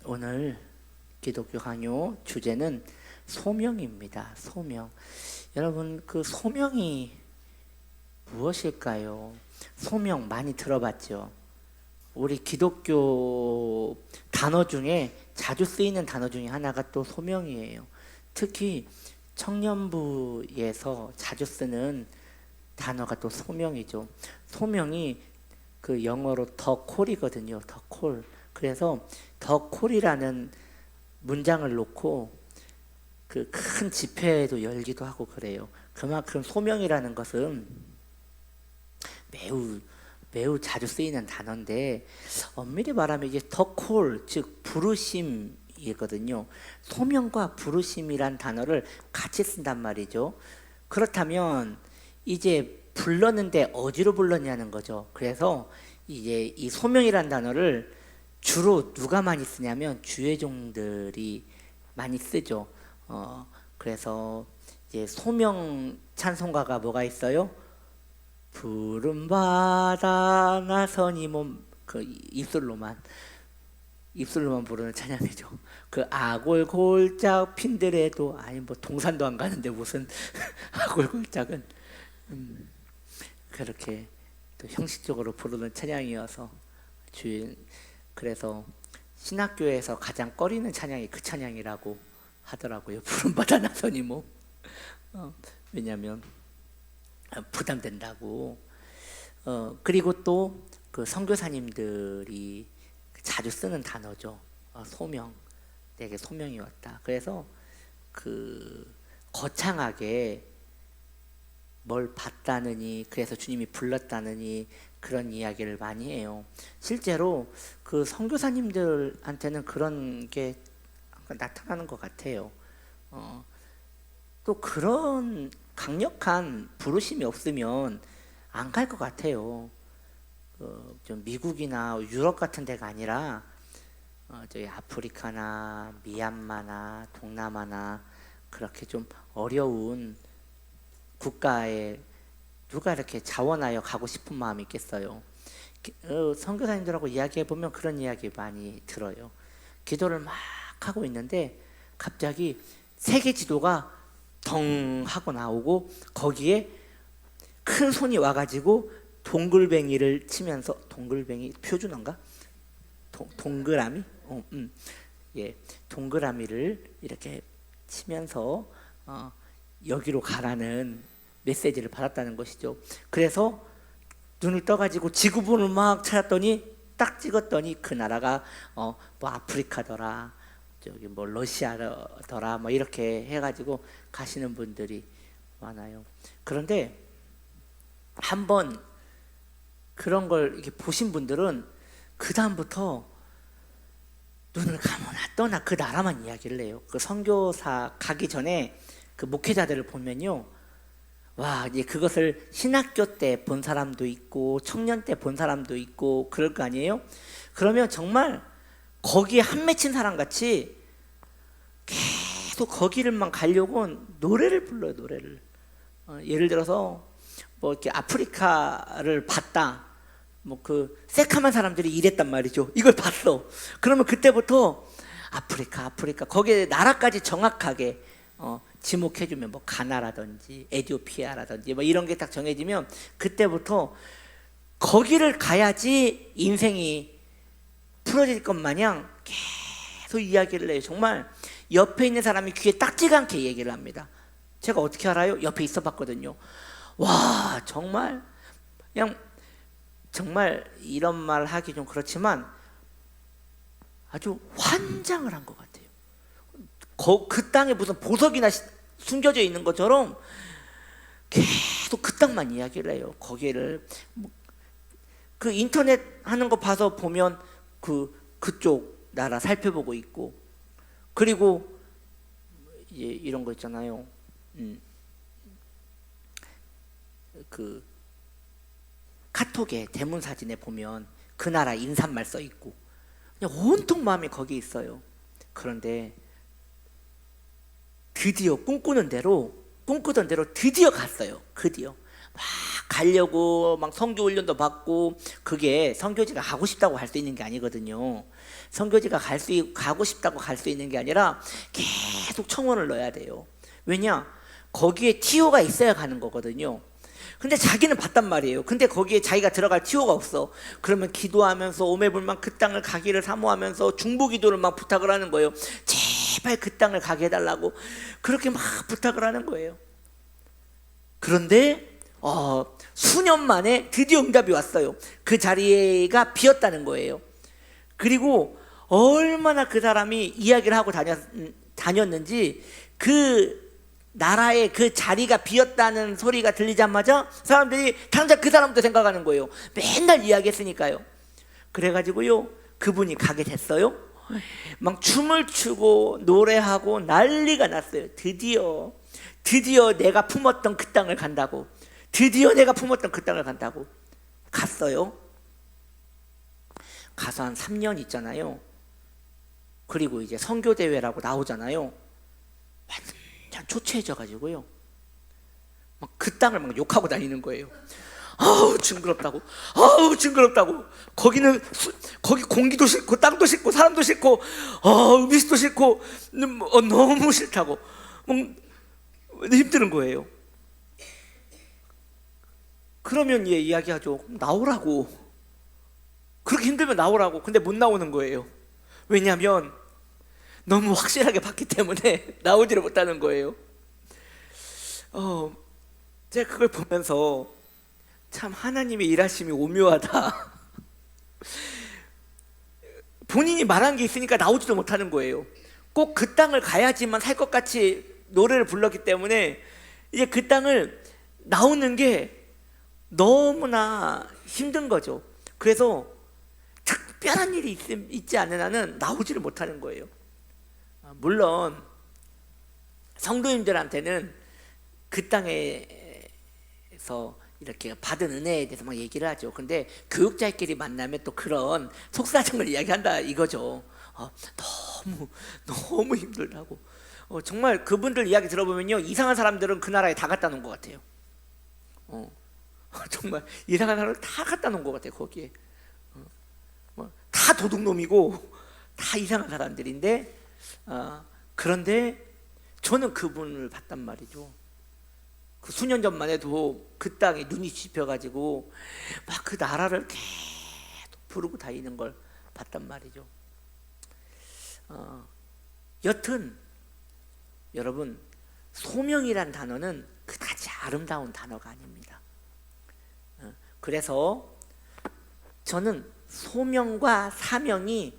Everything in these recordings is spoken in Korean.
오늘 기독교 강요 주제는 소명입니다. 소명. 여러분, 그 소명이 무엇일까요? 소명 많이 들어봤죠? 우리 기독교 단어 중에 자주 쓰이는 단어 중에 하나가 또 소명이에요. 특히 청년부에서 자주 쓰는 단어가 또 소명이죠. 소명이 그 영어로 더 콜이거든요. 더 콜. 그래서 더 콜이라는 문장을 놓고 그 큰 집회도 열기도 하고 그래요. 그만큼 소명이라는 것은 매우 자주 쓰이는 단어인데, 엄밀히 말하면 이게 더 콜, 즉 부르심이거든요. 소명과 부르심이란 단어를 같이 쓴단 말이죠. 그렇다면 이제 불렀는데 어디로 불렀냐는 거죠. 그래서 이제 이 소명이란 단어를 주로 누가 많이 쓰냐면 주회종들이 많이 쓰죠. 그래서 이제 소명 찬송가가 뭐가 있어요? 푸른 바다 나서니 몸, 그 입술로만 부르는 찬양이죠. 그 아골골짝 핀들에도, 아니 뭐 동산도 안 가는데 무슨 아골골짝은 그렇게 또 형식적으로 부르는 찬양이어서 그래서 신학교에서 가장 꺼리는 찬양이 그 찬양이라고 하더라고요. 푸른 바다 나서니 몸. 왜냐하면 부담된다고. 그리고 또 그 선교사님들이 자주 쓰는 단어죠. 소명. 내게 소명이 왔다. 그래서 그 거창하게 뭘 봤다느니, 그래서 주님이 불렀다느니 그런 이야기를 많이 해요. 실제로 그 선교사님들한테는 그런 게 나타나는 것 같아요. 또 그런 강력한 부르심이 없으면 안 갈 것 같아요. 좀 미국이나 유럽 같은 데가 아니라 저희 아프리카나 미얀마나 동남아나 그렇게 좀 어려운 국가에 누가 이렇게 자원하여 가고 싶은 마음이 있겠어요. 선교사님들하고 이야기해 보면 그런 이야기 많이 들어요. 기도를 막 하고 있는데 갑자기 세계 지도가 덩 하고 나오고 거기에 큰 손이 와가지고 동글뱅이를 치면서, 동글뱅이 표준어인가? 동그라미? 예, 동그라미를 이렇게 치면서 여기로 가라는 메시지를 받았다는 것이죠. 그래서 눈을 떠가지고 지구본을 막 찾았더니 딱 찍었더니 그 나라가 뭐 아프리카더라, 저기 뭐 러시아더라, 뭐 이렇게 해가지고 가시는 분들이 많아요. 그런데 한번 그런 걸 이렇게 보신 분들은 그 다음부터 눈을 감으나 떠나 그 나라만 이야기를 해요. 그 선교사 가기 전에 그 목회자들을 보면요, 와, 이제 그것을 신학교 때 본 사람도 있고 청년 때 본 사람도 있고 그럴 거 아니에요? 그러면 정말 거기에 한 맺힌 사람 같이 계속 거기를만 가려고 노래를 불러요. 노래를. 예를 들어서 뭐 이렇게 아프리카를 봤다, 뭐 그 새카만 사람들이 이랬단 말이죠. 이걸 봤어. 그러면 그때부터 아프리카 거기에 나라까지 정확하게 지목해주면, 뭐 가나라든지 에티오피아라든지 뭐 이런 게 딱 정해지면 그때부터 거기를 가야지 인생이 풀어질 것 마냥 계속 이야기를 해요. 정말 옆에 있는 사람이 귀에 딱지가 않게 얘기를 합니다. 제가 어떻게 알아요? 옆에 있어 봤거든요. 와, 정말 그냥 정말 이런 말 하기 좀 그렇지만 아주 환장을 한 것 같아요. 그 땅에 무슨 보석이나 숨겨져 있는 것처럼 계속 그 땅만 이야기를 해요. 거기를 그 인터넷 하는 거 봐서 보면 그쪽 나라 살펴보고 있고, 그리고 이제 이런 거 있잖아요. 그 카톡에 대문 사진에 보면 그 나라 인사말 써 있고 그냥 온통 마음이 거기 있어요. 그런데 드디어 꿈꾸던 대로 드디어 갔어요. 드디어 막 가려고 막 선교 훈련도 받고, 그게 선교지가 가고 싶다고 할 수 있는 게 아니거든요. 선교지가 가고 싶다고 갈 수 있는 게 아니라 계속 청원을 넣어야 돼요. 왜냐? 거기에 TO가 있어야 가는 거거든요. 근데 자기는 봤단 말이에요. 근데 거기에 자기가 들어갈 TO가 없어. 그러면 기도하면서 오매불망 그 땅을 가기를 사모하면서 중보기도를 막 부탁을 하는 거예요. 제발 그 땅을 가게 해달라고 그렇게 막 부탁을 하는 거예요. 그런데 수년 만에 드디어 응답이 왔어요. 그 자리가 비었다는 거예요. 그리고 얼마나 그 사람이 이야기를 하고 다녔는지 그 나라에 그 자리가 비었다는 소리가 들리자마자 사람들이 당장 그 사람도 생각하는 거예요. 맨날 이야기했으니까요. 그래가지고요 그분이 가게 됐어요. 막 춤을 추고 노래하고 난리가 났어요. 드디어 내가 품었던 그 땅을 간다고. 드디어 내가 품었던 그 땅을 간다고 갔어요. 가서 한 3년 있잖아요. 그리고 이제 선교대회라고 나오잖아요. 완전 초췌해져가지고요 막 그 땅을 막 욕하고 다니는 거예요. 아우 징그럽다고, 아우 징그럽다고. 거기 공기도 싫고 땅도 싫고 사람도 싫고 음식도 싫고 너무 싫다고 힘드는 거예요. 그러면 얘 이야기하죠. 나오라고. 그렇게 힘들면 나오라고. 근데 못 나오는 거예요. 왜냐하면 너무 확실하게 봤기 때문에 나오지를 못하는 거예요. 제가 그걸 보면서 참 하나님의 일하심이 오묘하다. 본인이 말한 게 있으니까 나오지도 못하는 거예요. 꼭 그 땅을 가야지만 살 것 같이 노래를 불렀기 때문에 이제 그 땅을 나오는 게 너무나 힘든 거죠. 그래서 특별한 일이 있지 않는 한은 나오지를 못하는 거예요. 물론 성도님들한테는 그 땅에서 이렇게 받은 은혜에 대해서 막 얘기를 하죠. 근데 교육자끼리 만나면 또 그런 속사정을 이야기한다 이거죠. 너무 힘들다고. 정말 그분들 이야기 들어보면요 이상한 사람들은 그 나라에 다 갖다 놓은 것 같아요. 정말 이상한 사람을 다 갖다 놓은 것 같아요. 거기에 다 도둑놈이고 다 이상한 사람들인데 그런데 저는 그분을 봤단 말이죠. 그 수년 전만 해도 그 땅에 눈이 짚혀가지고 막 그 나라를 계속 부르고 다니는 걸 봤단 말이죠. 여튼 여러분 소명이란 단어는 그다지 아름다운 단어가 아닙니다. 그래서 저는 소명과 사명이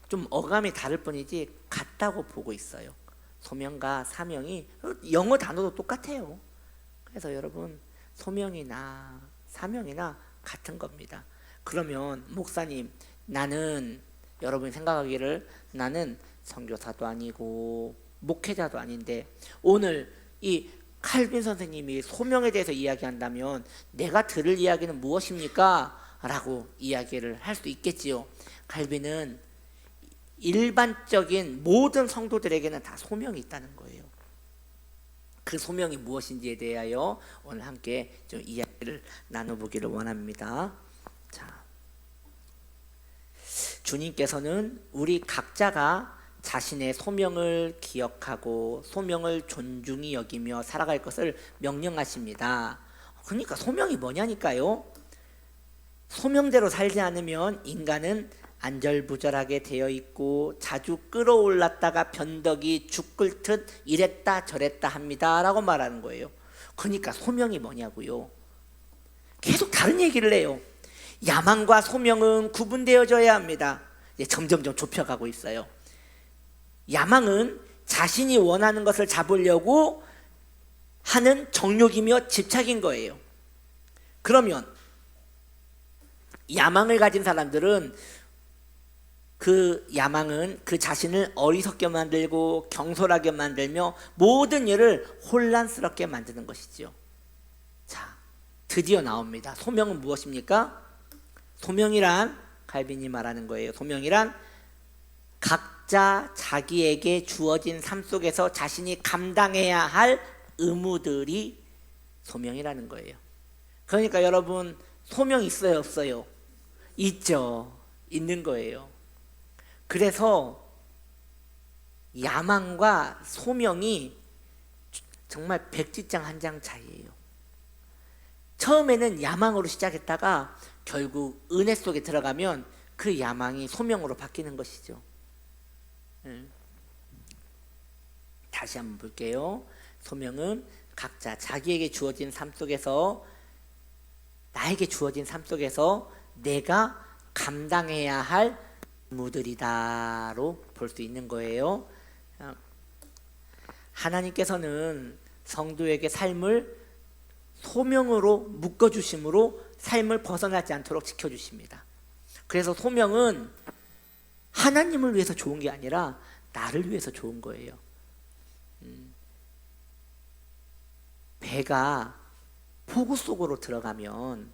좀 어감이 다를 뿐이지 같다고 보고 있어요. 소명과 사명이 영어 단어도 똑같아요. 그래서 여러분 소명이나 사명이나 같은 겁니다. 그러면 목사님 나는 여러분이 생각하기를 나는 선교사도 아니고 목회자도 아닌데 오늘 이 칼빈 선생님이 소명에 대해서 이야기한다면 내가 들을 이야기는 무엇입니까? 라고 이야기를 할 수 있겠지요. 칼빈은 일반적인 모든 성도들에게는 다 소명이 있다는 거예요. 그 소명이 무엇인지에 대하여 오늘 함께 좀 이야기를 나눠보기를 원합니다. 자, 주님께서는 우리 각자가 자신의 소명을 기억하고 소명을 존중히 여기며 살아갈 것을 명령하십니다. 그러니까 소명이 뭐냐니까요. 소명대로 살지 않으면 인간은 안절부절하게 되어 있고 자주 끌어올랐다가 변덕이 죽 끓듯 이랬다 저랬다 합니다 라고 말하는 거예요. 그러니까 소명이 뭐냐고요. 계속 다른 얘기를 해요. 야망과 소명은 구분되어져야 합니다. 이제 점점점 좁혀가고 있어요. 야망은 자신이 원하는 것을 잡으려고 하는 정욕이며 집착인 거예요. 그러면 야망을 가진 사람들은 그 야망은 그 자신을 어리석게 만들고 경솔하게 만들며 모든 일을 혼란스럽게 만드는 것이지요. 자, 드디어 나옵니다. 소명은 무엇입니까? 소명이란 칼빈이 말하는 거예요. 소명이란 각자 자기에게 주어진 삶 속에서 자신이 감당해야 할 의무들이 소명이라는 거예요. 그러니까 여러분 소명 있어요 없어요? 있죠. 있는 거예요. 그래서 야망과 소명이 정말 백지장 한 장 차이예요. 처음에는 야망으로 시작했다가 결국 은혜 속에 들어가면 그 야망이 소명으로 바뀌는 것이죠. 다시 한번 볼게요. 소명은 각자 자기에게 주어진 삶 속에서, 나에게 주어진 삶 속에서 내가 감당해야 할 의무들이다로 볼 수 있는 거예요. 하나님께서는 성도에게 삶을 소명으로 묶어주심으로 삶을 벗어나지 않도록 지켜주십니다. 그래서 소명은 하나님을 위해서 좋은 게 아니라 나를 위해서 좋은 거예요. 배가 포구 속으로 들어가면,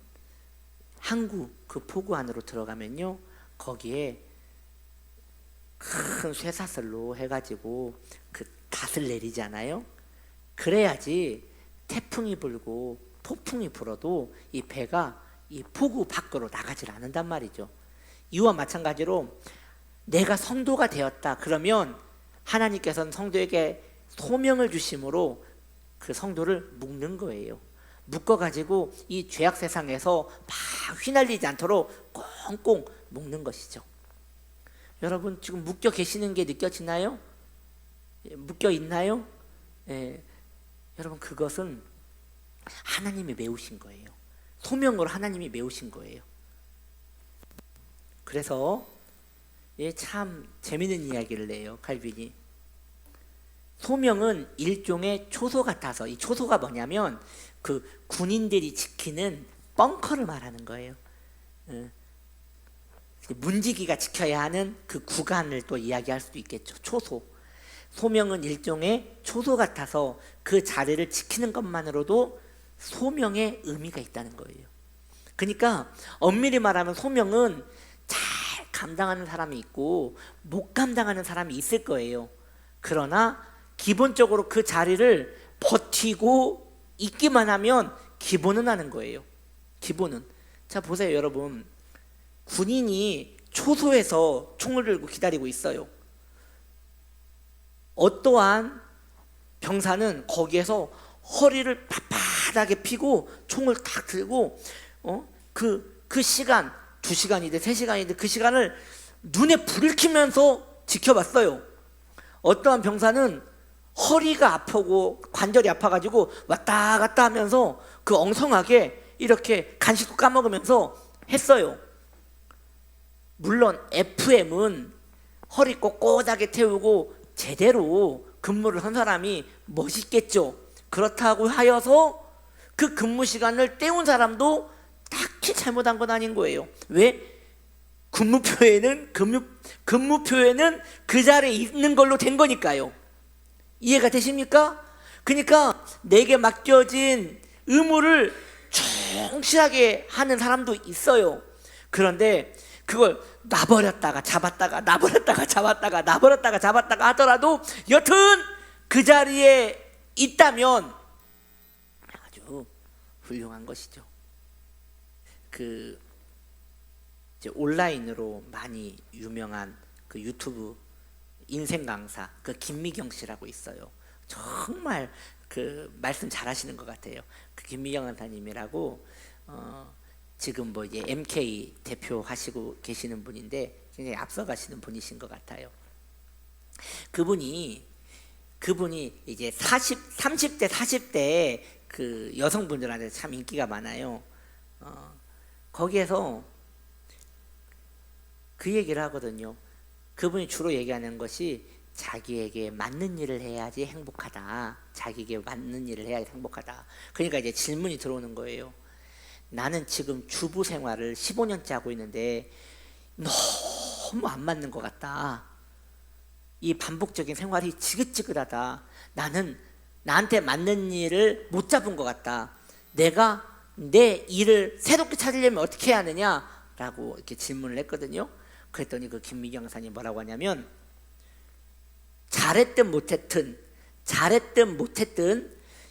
항구 그 포구 안으로 들어가면요, 거기에 큰 쇠사슬로 해가지고 그 닷을 내리잖아요. 그래야지 태풍이 불고 폭풍이 불어도 이 배가 이 포구 밖으로 나가질 않는단 말이죠. 이와 마찬가지로 내가 성도가 되었다 그러면 하나님께서는 성도에게 소명을 주심으로 그 성도를 묶는 거예요. 묶어가지고 이 죄악 세상에서 막 휘날리지 않도록 꽁꽁 묶는 것이죠. 여러분 지금 묶여 계시는 게 느껴지나요? 묶여 있나요? 여러분 그것은 하나님이 메우신 거예요. 소명으로 하나님이 메우신 거예요. 그래서 참 재밌는 이야기를 해요, 칼빈이. 소명은 일종의 초소 같아서, 이 초소가 뭐냐면 그 군인들이 지키는 벙커를 말하는 거예요. 문지기가 지켜야 하는 그 구간을 또 이야기할 수도 있겠죠. 초소. 소명은 일종의 초소 같아서 그 자리를 지키는 것만으로도 소명의 의미가 있다는 거예요. 그러니까 엄밀히 말하면 소명은 잘 감당하는 사람이 있고 못 감당하는 사람이 있을 거예요. 그러나 기본적으로 그 자리를 버티고 있기만 하면 기본은 하는 거예요. 기본은. 자 보세요 여러분, 군인이 초소에서 총을 들고 기다리고 있어요. 어떠한 병사는 거기에서 허리를 빳빳하게 펴고 총을 탁 들고 그 시간, 2시간이든 3시간이든 그 시간을 눈에 불을 켜면서 지켜봤어요. 어떠한 병사는 허리가 아프고 관절이 아파가지고 왔다 갔다 하면서 그 엉성하게 이렇게 간식도 까먹으면서 했어요. 물론 FM은 허리 꼿꼿하게 태우고 제대로 근무를 한 사람이 멋있겠죠. 그렇다고 하여서 그 근무 시간을 때운 사람도 딱히 잘못한 건 아닌 거예요. 왜? 근무표에는 그 자리에 있는 걸로 된 거니까요. 이해가 되십니까? 그러니까 내게 맡겨진 의무를 충실하게 하는 사람도 있어요. 그런데 그걸 놔버렸다가 잡았다가 놔버렸다가 잡았다가 놔버렸다가 잡았다가 하더라도 여튼 그 자리에 있다면 아주 훌륭한 것이죠. 그 이제 온라인으로 많이 유명한 그 유튜브 인생 강사 그 김미경 씨라고 있어요. 정말 그 말씀 잘하시는 것 같아요. 그 김미경 강사님이라고 지금 뭐 이제 MK 대표하시고 계시는 분인데 굉장히 앞서가시는 분이신 것 같아요. 그분이 이제 30대 40대 그 여성분들한테 참 인기가 많아요. 거기에서 그 얘기를 하거든요. 그분이 주로 얘기하는 것이 자기에게 맞는 일을 해야지 행복하다. 자기에게 맞는 일을 해야지 행복하다. 그러니까 이제 질문이 들어오는 거예요. 나는 지금 주부 생활을 15년째 하고 있는데 너무 안 맞는 것 같다. 이 반복적인 생활이 지긋지긋하다. 나는 나한테 맞는 일을 못 잡은 것 같다. 내가 내 일을 새롭게 찾으려면 어떻게 해야 하느냐라고 이렇게 질문을 했거든요. 그랬더니 그 김미경 강사님 뭐라고 하냐면 잘했든 못했든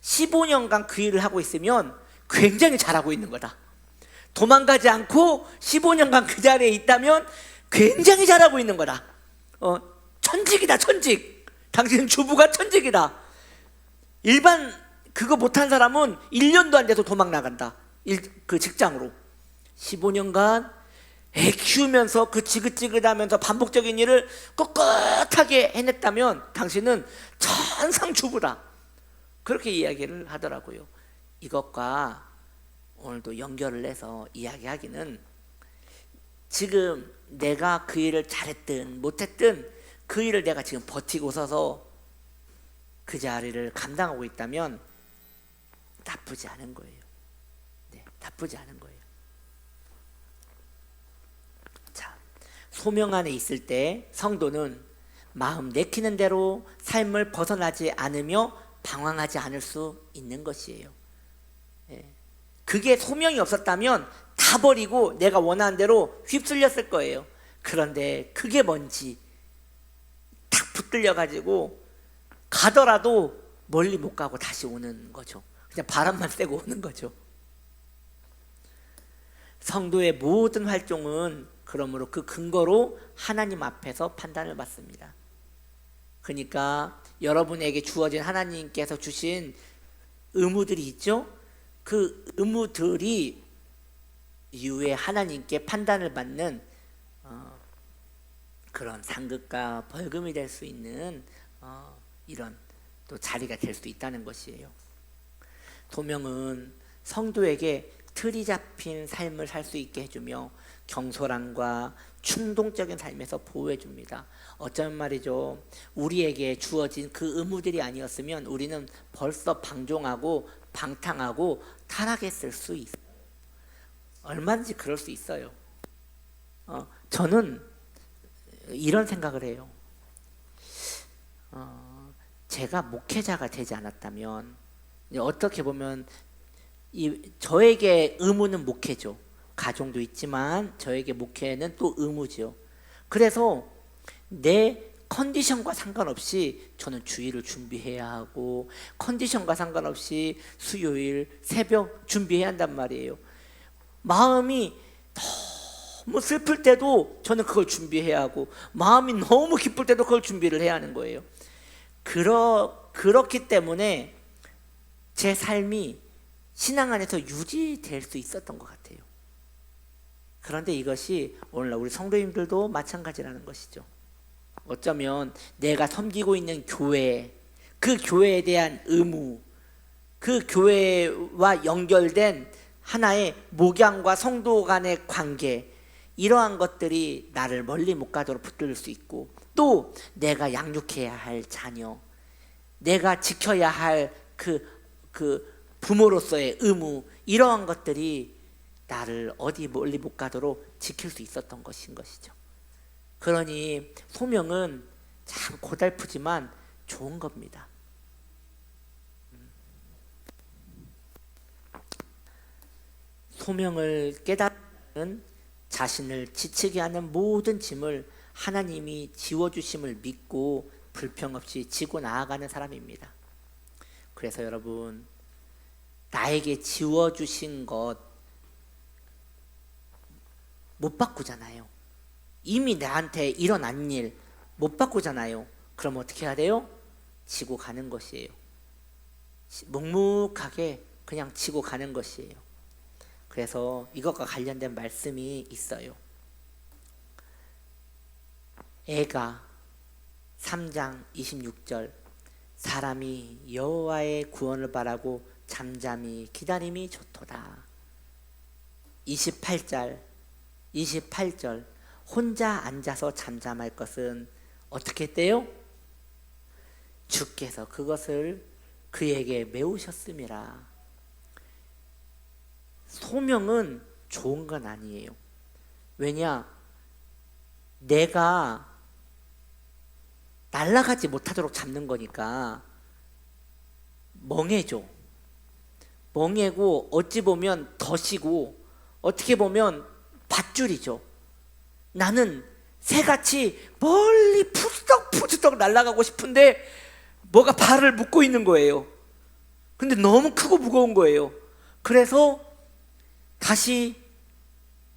15년간 그 일을 하고 있으면 굉장히 잘하고 있는 거다. 도망가지 않고 15년간 그 자리에 있다면 굉장히 잘하고 있는 거다. 천직이다, 천직. 당신 주부가 천직이다. 일반 그거 못한 사람은 1년도 안 돼서 도망 나간다. 그 직장으로 15년간 애 키우면서 그 지긋지긋하면서 반복적인 일을 꿋꿋하게 해냈다면 당신은 천상 주부다. 그렇게 이야기를 하더라고요. 이것과 오늘도 연결을 해서 이야기하기는, 지금 내가 그 일을 잘했든 못했든 그 일을 내가 지금 버티고 서서 그 자리를 감당하고 있다면 나쁘지 않은 거예요. 네, 나쁘지 않은 거예요. 자, 소명 안에 있을 때 성도는 마음 내키는 대로 삶을 벗어나지 않으며 방황하지 않을 수 있는 것이에요. 예. 그게 소명이 없었다면 다 버리고 내가 원하는 대로 휩쓸렸을 거예요. 그런데 그게 뭔지 탁 붙들려 가지고 가더라도 멀리 못 가고 다시 오는 거죠. 그냥 바람만 쐬고 오는 거죠. 성도의 모든 활동은 그러므로 그 근거로 하나님 앞에서 판단을 받습니다. 그러니까 여러분에게 주어진 하나님께서 주신 의무들이 있죠. 그 의무들이 이후에 하나님께 판단을 받는 그런 상급과 벌금이 될 수 있는 이런 또 자리가 될 수 있다는 것이에요. 소명은 성도에게 틀이 잡힌 삶을 살 수 있게 해주며 경솔함과 충동적인 삶에서 보호해 줍니다. 어쩌면 말이죠, 우리에게 주어진 그 의무들이 아니었으면 우리는 벌써 방종하고 방탕하고 타락했을 수 있어요. 얼마든지 그럴 수 있어요. 저는 이런 생각을 해요. 제가 목회자가 되지 않았다면, 어떻게 보면 저에게 의무는 목회죠. 가정도 있지만 저에게 목회는 또 의무죠. 그래서 내 컨디션과 상관없이 저는 주일을 준비해야 하고, 컨디션과 상관없이 수요일 새벽 준비해야 한단 말이에요. 마음이 너무 슬플 때도 저는 그걸 준비해야 하고, 마음이 너무 기쁠 때도 그걸 준비를 해야 하는 거예요. 그렇기 때문에 제 삶이 신앙 안에서 유지될 수 있었던 것 같아요. 그런데 이것이 오늘날 우리 성도님들도 마찬가지라는 것이죠. 어쩌면 내가 섬기고 있는 교회, 그 교회에 대한 의무, 그 교회와 연결된 하나의 목양과 성도 간의 관계, 이러한 것들이 나를 멀리 못 가도록 붙들 수 있고, 또 내가 양육해야 할 자녀, 내가 지켜야 할 그 부모로서의 의무, 이러한 것들이 나를 어디 멀리 못 가도록 지킬 수 있었던 것인 것이죠. 그러니 소명은 참 고달프지만 좋은 겁니다. 소명을 깨닫는 자신을 지치게 하는 모든 짐을 하나님이 지워주심을 믿고 불평 없이 지고 나아가는 사람입니다. 그래서 여러분, 나에게 지워주신 것 못 바꾸잖아요. 이미 나한테 일어난 일 못 바꾸잖아요. 그럼 어떻게 해야 돼요? 지고 가는 것이에요. 묵묵하게 그냥 지고 가는 것이에요. 그래서 이것과 관련된 말씀이 있어요. 애가 3장 26절, 사람이 여호와의 구원을 바라고 잠잠히 기다림이 좋도다. 28절, 혼자 앉아서 잠잠할 것은 어떻게 했대요? 주께서 그것을 그에게 메우셨음이라. 소명은 좋은 건 아니에요. 왜냐? 내가 날아가지 못하도록 잡는 거니까 멍해져. 멍해고 어찌 보면 덫이고 어떻게 보면 밧줄이죠. 나는 새같이 멀리 푸드덕 날아가고 싶은데 뭐가 발을 묶고 있는 거예요. 근데 너무 크고 무거운 거예요. 그래서 다시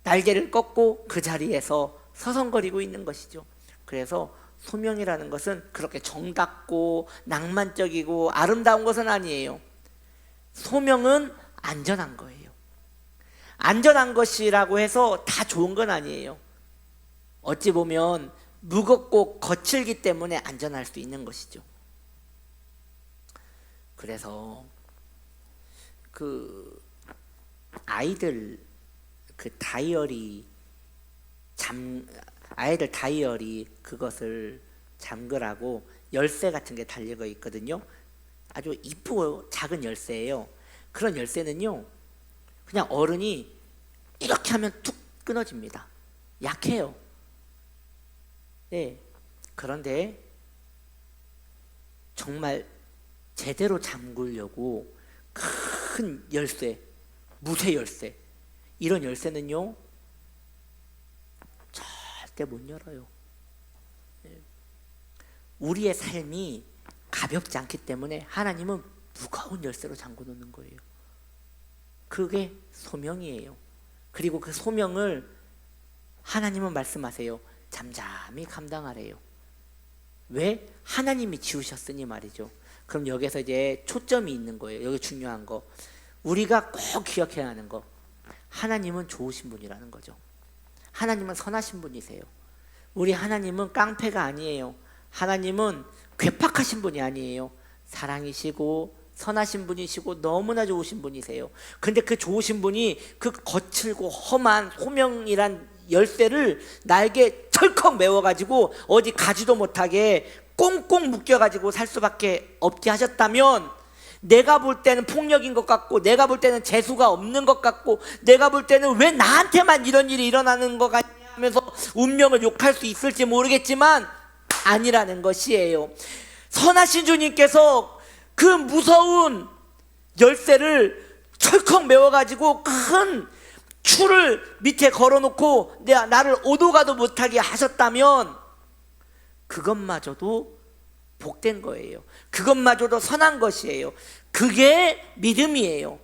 날개를 꺾고 그 자리에서 서성거리고 있는 것이죠. 그래서 소명이라는 것은 그렇게 정답고 낭만적이고 아름다운 것은 아니에요. 소명은 안전한 거예요. 안전한 것이라고 해서 다 좋은 건 아니에요. 어찌 보면 무겁고 거칠기 때문에 안전할 수 있는 것이죠. 그래서 그 아이들 아이들 다이어리 그것을 잠그라고 열쇠 같은 게 달려 있거든요. 아주 이쁘고 작은 열쇠예요. 그런 열쇠는요, 그냥 어른이 이렇게 하면 툭 끊어집니다. 약해요. 네. 그런데 정말 제대로 잠그려고 큰 열쇠, 무쇠 열쇠, 이런 열쇠는요 절대 못 열어요. 우리의 삶이 가볍지 않기 때문에 하나님은 무거운 열쇠로 잠궈 놓는 거예요. 그게 소명이에요. 그리고 그 소명을 하나님은 말씀하세요. 잠잠히 감당하래요. 왜? 하나님이 지으셨으니 말이죠. 그럼 여기서 이제 초점이 있는 거예요. 여기 중요한 거, 우리가 꼭 기억해야 하는 거, 하나님은 좋으신 분이라는 거죠. 하나님은 선하신 분이세요. 우리 하나님은 깡패가 아니에요. 하나님은 괴팍하신 분이 아니에요. 사랑이시고 선하신 분이시고 너무나 좋으신 분이세요. 근데 그 좋으신 분이 그 거칠고 험한 소명이란 열쇠를 나에게 철컥 메워가지고 어디 가지도 못하게 꽁꽁 묶여가지고 살 수밖에 없게 하셨다면, 내가 볼 때는 폭력인 것 같고, 내가 볼 때는 재수가 없는 것 같고, 내가 볼 때는 왜 나한테만 이런 일이 일어나는 것 같냐 하면서 운명을 욕할 수 있을지 모르겠지만 아니라는 것이에요. 선하신 주님께서 그 무서운 열쇠를 철컥 메워가지고 큰 추를 밑에 걸어놓고 나를 오도 가도 못하게 하셨다면 그것마저도 복된 거예요. 그것마저도 선한 것이에요. 그게 믿음이에요.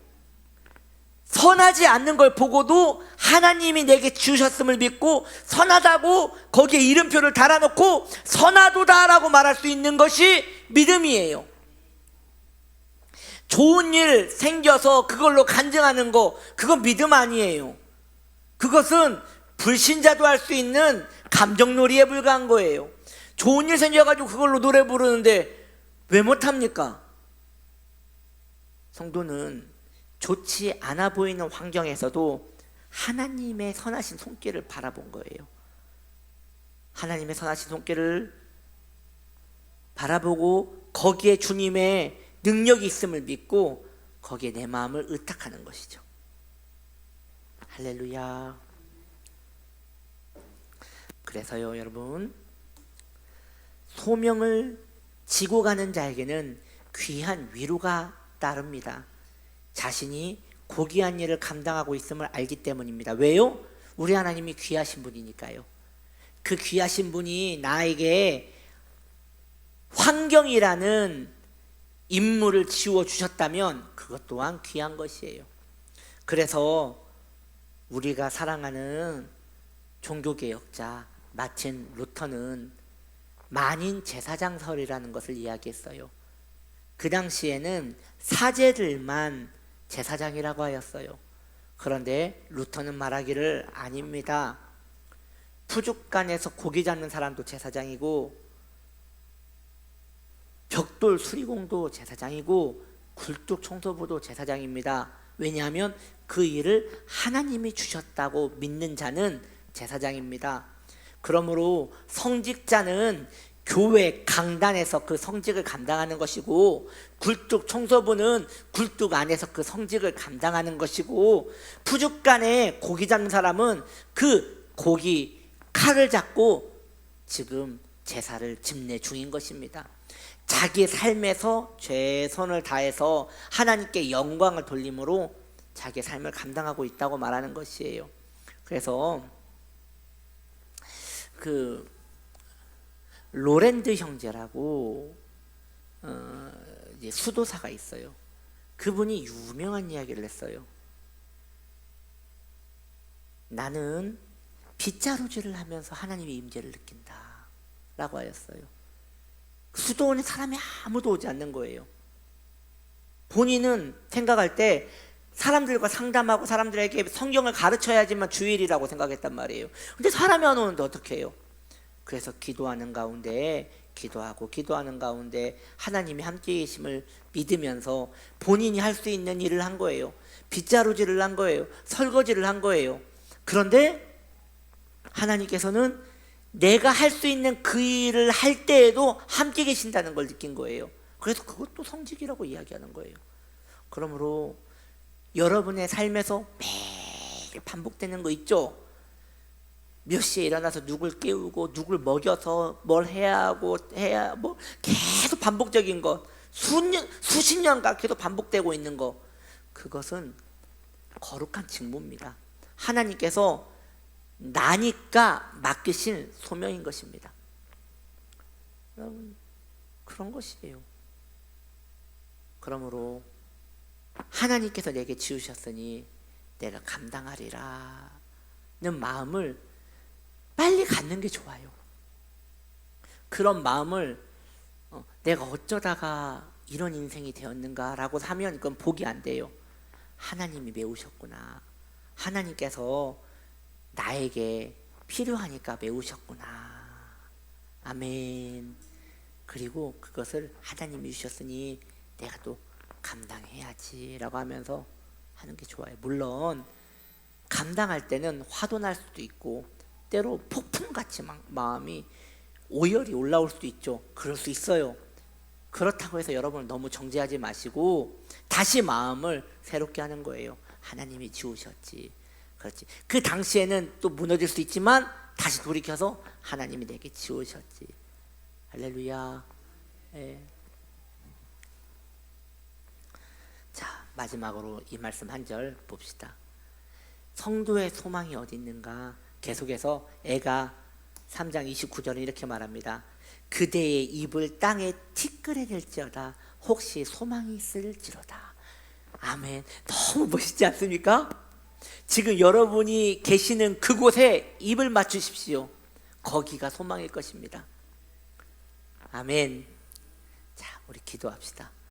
선하지 않는 걸 보고도 하나님이 내게 주셨음을 믿고 선하다고 거기에 이름표를 달아놓고 선하도다라고 말할 수 있는 것이 믿음이에요. 좋은 일 생겨서 그걸로 간증하는 거, 그건 믿음 아니에요. 그것은 불신자도 할 수 있는 감정놀이에 불과한 거예요. 좋은 일 생겨가지고 그걸로 노래 부르는데 왜 못합니까? 성도는 좋지 않아 보이는 환경에서도 하나님의 선하신 손길을 바라본 거예요. 하나님의 선하신 손길을 바라보고 거기에 주님의 능력이 있음을 믿고 거기에 내 마음을 의탁하는 것이죠. 할렐루야. 그래서요, 여러분, 소명을 지고 가는 자에게는 귀한 위로가 따릅니다. 자신이 고귀한 일을 감당하고 있음을 알기 때문입니다. 왜요? 우리 하나님이 귀하신 분이니까요. 그 귀하신 분이 나에게 환경이라는 임무를 지워 주셨다면 그것 또한 귀한 것이에요. 그래서 우리가 사랑하는 종교개혁자 마틴 루터는 만인 제사장설이라는 것을 이야기했어요. 그 당시에는 사제들만 제사장이라고 하였어요. 그런데 루터는 말하기를 아닙니다. 푸죽간에서 고기 잡는 사람도 제사장이고, 벽돌 수리공도 제사장이고, 굴뚝 청소부도 제사장입니다. 왜냐하면 그 일을 하나님이 주셨다고 믿는 자는 제사장입니다. 그러므로 성직자는 교회 강단에서 그 성직을 감당하는 것이고, 굴뚝 청소부는 굴뚝 안에서 그 성직을 감당하는 것이고, 푸죽간에 고기 잡는 사람은 그 고기 칼을 잡고 지금 제사를 집례 중인 것입니다. 자기 삶에서 최선을 다해서 하나님께 영광을 돌림으로 자기 삶을 감당하고 있다고 말하는 것이에요. 그래서 그 로랜드 형제라고 이제 수도사가 있어요. 그분이 유명한 이야기를 했어요. 나는 빗자루질을 하면서 하나님의 임재를 느낀다. 라고 하였어요. 수도원에 사람이 아무도 오지 않는 거예요. 본인은 생각할 때 사람들과 상담하고 사람들에게 성경을 가르쳐야지만 주일이라고 생각했단 말이에요. 근데 사람이 안 오는데 어떻게 해요? 그래서 기도하는 가운데 기도하는 가운데 하나님이 함께 계심을 믿으면서 본인이 할 수 있는 일을 한 거예요. 빗자루질을 한 거예요. 설거지를 한 거예요. 그런데 하나님께서는 내가 할 수 있는 그 일을 할 때에도 함께 계신다는 걸 느낀 거예요. 그래서 그것도 성직이라고 이야기하는 거예요. 그러므로 여러분의 삶에서 매일 반복되는 거 있죠? 몇 시에 일어나서 누굴 깨우고 누굴 먹여서 뭘 해야 하고 뭐 계속 반복적인 것, 수십 년간 계속 반복되고 있는 거, 그것은 거룩한 직무입니다. 하나님께서 나니까 맡기신 소명인 것입니다. 여러분, 그런 것이에요. 그러므로 하나님께서 내게 지으셨으니 내가 감당하리라 는 마음을 빨리 갖는 게 좋아요. 그런 마음을 내가 어쩌다가 이런 인생이 되었는가 라고 하면 그건 복이 안 돼요. 하나님이 메우셨구나. 하나님께서 나에게 필요하니까 메우셨구나. 아멘. 그리고 그것을 하나님이 주셨으니 내가 또 감당해야지 라고 하면서 하는 게 좋아요. 물론 감당할 때는 화도 날 수도 있고 때로 폭풍같이 마음이 오열이 올라올 수도 있죠. 그럴 수 있어요. 그렇다고 해서 여러분 너무 정죄하지 마시고 다시 마음을 새롭게 하는 거예요. 하나님이 지으셨지. 그렇지. 그 당시에는 또 무너질 수 있지만 다시 돌이켜서 하나님이 내게 지으셨지. 할렐루야. 예. 자, 마지막으로 이 말씀 한 절 봅시다. 성도의 소망이 어디 있는가? 계속해서 애가 3장 29절에 이렇게 말합니다. 그대의 입을 땅에 티끌어낼지어다 혹시 소망이 있을지로다. 아멘. 너무 멋있지 않습니까? 지금 여러분이 계시는 그곳에 입을 맞추십시오. 거기가 소망일 것입니다. 아멘. 자, 우리 기도합시다.